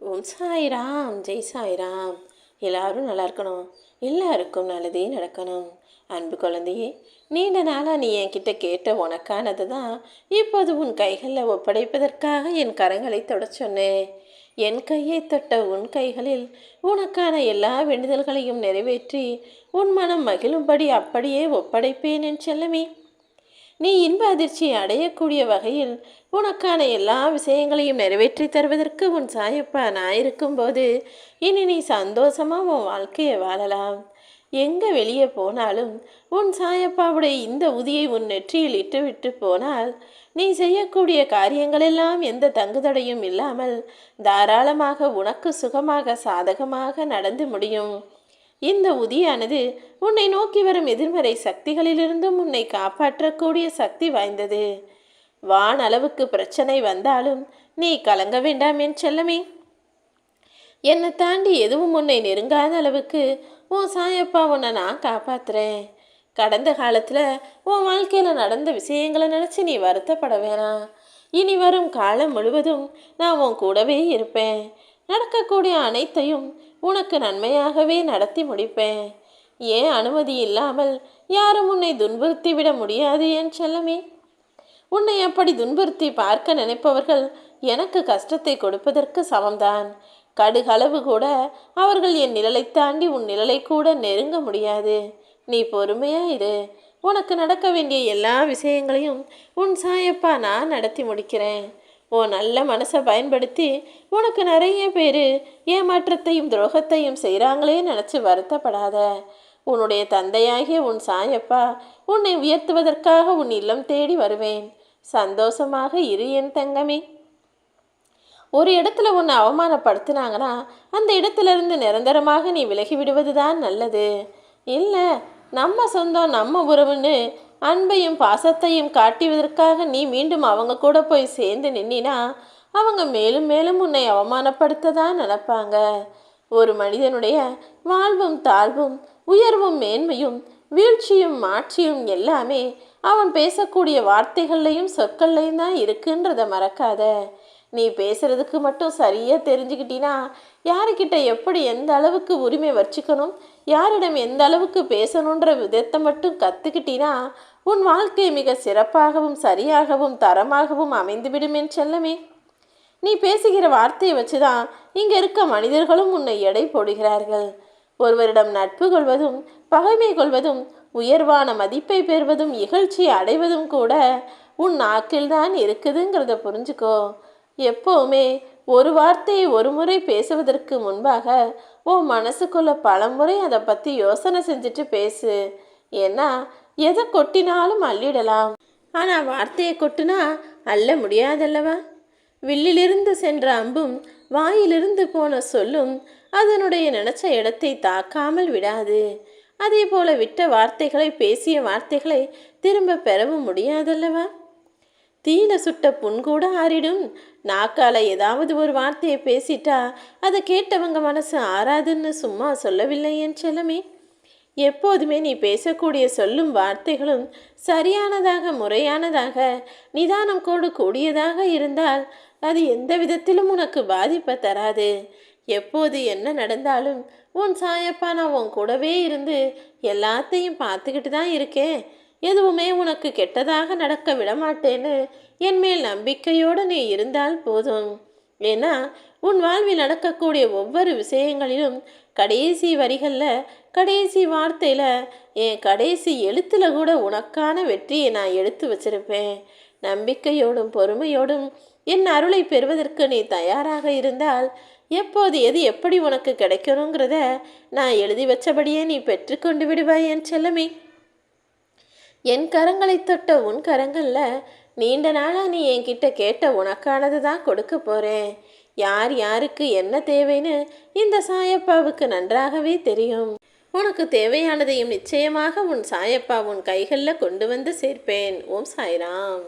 ஓம் சாய்ராம், ஜெய் சாய்ராம். எல்லாரும் நல்லா இருக்கணும், எல்லாருக்கும் நல்லதே நடக்கணும். அன்பு குழந்தையே, நீண்ட நாளாக நீ என்கிட்ட கேட்ட உனக்கானது தான் இப்போது உன் கைகளில் ஒப்படைப்பதற்காக என் கரங்களை தொட சொன்னேன். என் கையை தொட்ட உன் கைகளில் உனக்கான எல்லா வேண்டுதல்களையும் நிறைவேற்றி உன் மனம் மகிழும்படி அப்படியே ஒப்படைப்பேன் என் செல்லமே. நீ இன்ப அதிர்ச்சியை அடையக்கூடிய வகையில் உனக்கான எல்லா விஷயங்களையும் நிறைவேற்றி தருவதற்கு உன் சாயப்பா நான் இருக்கும்போது இனி நீ சந்தோஷமாக உன் வாழ்க்கையை வாழலாம். எங்கே வெளியே போனாலும் உன் சாயப்பாவுடைய இந்த உதியை உன் நெற்றியில் இட்டுவிட்டு போனால் நீ செய்யக்கூடிய காரியங்களெல்லாம் எந்த தங்குதடையும் இல்லாமல் தாராளமாக உனக்கு சுகமாக சாதகமாக நடந்து முடியும். இந்த உதியானது உன்னை நோக்கி வரும் எதிர்மறை சக்திகளிலிருந்தும் உன்னை காப்பாற்றக்கூடிய சக்தி வாய்ந்தது. வான் அளவுக்கு பிரச்சனை வந்தாலும் நீ கலங்க வேண்டாம் என் செல்லமே. என்னை தாண்டி எதுவும் உன்னை நெருங்காத அளவுக்கு உன் சாயப்பா உன்னை நான் காப்பாத்துறேன். கடந்த காலத்தில் உன் வாழ்க்கையில் நடந்த விஷயங்களை நினச்சி நீ வருத்தப்பட வேணாம். இனி வரும் காலம் முழுவதும் நான் உன் கூடவே இருப்பேன். நடக்கக்கூடிய அனைத்தையும் உனக்கு நன்மையாகவே நடத்தி முடிப்பேன். ஏன் அனுமதி இல்லாமல் யாரும் உன்னை துன்புறுத்தி விட முடியாது என் செல்லமே. உன்னை அப்படி துன்புறுத்தி பார்க்க நினைப்பவர்கள் எனக்கு கஷ்டத்தை கொடுப்பதற்கு சமம்தான். கடுகளவு கூட அவர்கள் என் நிழலை தாண்டி உன் நிழலை கூட நெருங்க முடியாது. நீ பொறுமையா இரு. உனக்கு நடக்க வேண்டிய எல்லா விஷயங்களையும் உன் சாயப்பா நான் நடத்தி முடிக்கிறேன். உன் நல்ல மனசை பயன்படுத்தி உனக்கு நிறைய பேர் ஏமாற்றத்தையும் துரோகத்தையும் செய்கிறாங்களே நினச்சி வருத்தப்படாத. உன்னுடைய தந்தையாகிய உன் சாயப்பா உன்னை உயர்த்துவதற்காக உன் இல்லம் தேடி வருவேன். சந்தோஷமாக இரு என் தங்கமே. ஒரு இடத்துல உன்னை அவமானப்படுத்தினாங்கன்னா அந்த இடத்துலேருந்து நிரந்தரமாக நீ விலகி விடுவது தான் நல்லது. இல்லை, நம்ம சொந்தம் நம்ம உறவுன்னு அன்பையும் பாசத்தையும் காட்டுவதற்காக நீ மீண்டும் அவங்க கூட போய் சேர்ந்து நின்னா அவங்க மேலும் மேலும் உன்னை அவமானப்படுத்த தான் நினைப்பாங்க. ஒரு மனிதனுடைய வாழ்வும் தாழ்வும் உயர்வும் மேன்மையும் வீழ்ச்சியும் மாட்சியும் எல்லாமே அவன் பேசக்கூடிய வார்த்தைகள்லையும் சொற்கள்லையும் தான் இருக்குன்றதை மறக்காத. நீ பேசுறதுக்கு மட்டும் சரியாக தெரிஞ்சுக்கிட்டினா யாருக்கிட்ட எப்படி எந்த அளவுக்கு உரிமை வச்சுக்கணும், யாரிடம் எந்த அளவுக்கு பேசணுன்ற விதத்தை மட்டும் கற்றுக்கிட்டினா உன் வாழ்க்கை மிக சிறப்பாகவும் சரியாகவும் தரமாகவும் அமைந்துவிடும் என் செல்லமே. நீ பேசுகிற வார்த்தையை வச்சு தான் இங்கே இருக்க மனிதர்களும் உன்னை எடை போடுகிறார்கள். ஒருவரிடம் நட்பு கொள்வதும் பகைமை கொள்வதும் உயர்வான மதிப்பை பெறுவதும் இகழ்ச்சியை அடைவதும் கூட உன் நாக்கில் தான் இருக்குதுங்கிறத புரிஞ்சுக்கோ. எப்போவுமே ஒரு வார்த்தையை ஒரு முறை பேசுவதற்கு முன்பாக உன் மனசுக்குள்ள பல முறை அதை பற்றி யோசனை செஞ்சுட்டு பேசு. ஏன்னா எதை கொட்டினாலும் அள்ளிடலாம், ஆனால் வார்த்தையை கொட்டினா அள்ள முடியாதல்லவா. வில்லிலிருந்து சென்ற அம்பும் வாயிலிருந்து போன சொல்லும் அதனுடைய நினச்ச இடத்தை தாக்காமல் விடாது. அதே போல விட்ட வார்த்தைகளை பேசிய வார்த்தைகளை திரும்ப பெறவும் முடியாதல்லவா. தீயில சுட்ட புண் கூட ஆறிடும். நாக்கால ஏதாவது ஒரு வார்த்தையை பேசிட்டா அதை கேட்டவங்க மனசு ஆறாதுன்னு சும்மா சொல்லவில்லை என் செல்லமே. எப்போதுமே நீ பேசக்கூடிய சொல்லும் வார்த்தைகளும் சரியானதாக முறையானதாக நிதானம் கூடியதாக இருந்தால் அது எந்த விதத்திலும் உனக்கு பாதிப்பை தராது. எப்போது என்ன நடந்தாலும் உன் சாயப்பா நான் உன் கூடவே இருந்து எல்லாத்தையும் பார்த்துக்கிட்டு தான் இருக்கேன். எதுவுமே உனக்கு கெட்டதாக நடக்க விடமாட்டேன்னு என் மேல் நம்பிக்கையோடு நீ இருந்தால் போதும். ஏன்னா உன் வாழ்வில் நடக்கக்கூடிய ஒவ்வொரு விஷயங்களிலும் கடைசி வரிகளில் கடைசி வார்த்தையில் என் கடைசி எழுத்தில் கூட உனக்கான வெற்றியை நான் எடுத்து வச்சிருப்பேன். நம்பிக்கையோடும் பொறுமையோடும் என் அருளை பெறுவதற்கு நீ தயாராக இருந்தால் எப்போது எது எப்படி உனக்கு கிடைக்கணுங்கிறத நான் எழுதி வச்சபடியே நீ பெற்றுக்கொண்டு விடுவாய் என் செல்லமே. என் கரங்களை தொட்ட உன் கரங்களில் நீண்ட நாளாக நீ என்கிட்ட கேட்ட உனக்கானது தான் கொடுக்க போகிறேன். யார் யாருக்கு என்ன தேவைன்னு இந்த சாயப்பாவுக்கு நன்றாகவே தெரியும். உனக்கு தேவையானதையும் நிச்சயமாக உன் சாயப்பா உன் கைகளில் கொண்டு வந்து சேர்ப்பேன். ஓம் சாய்ராம்.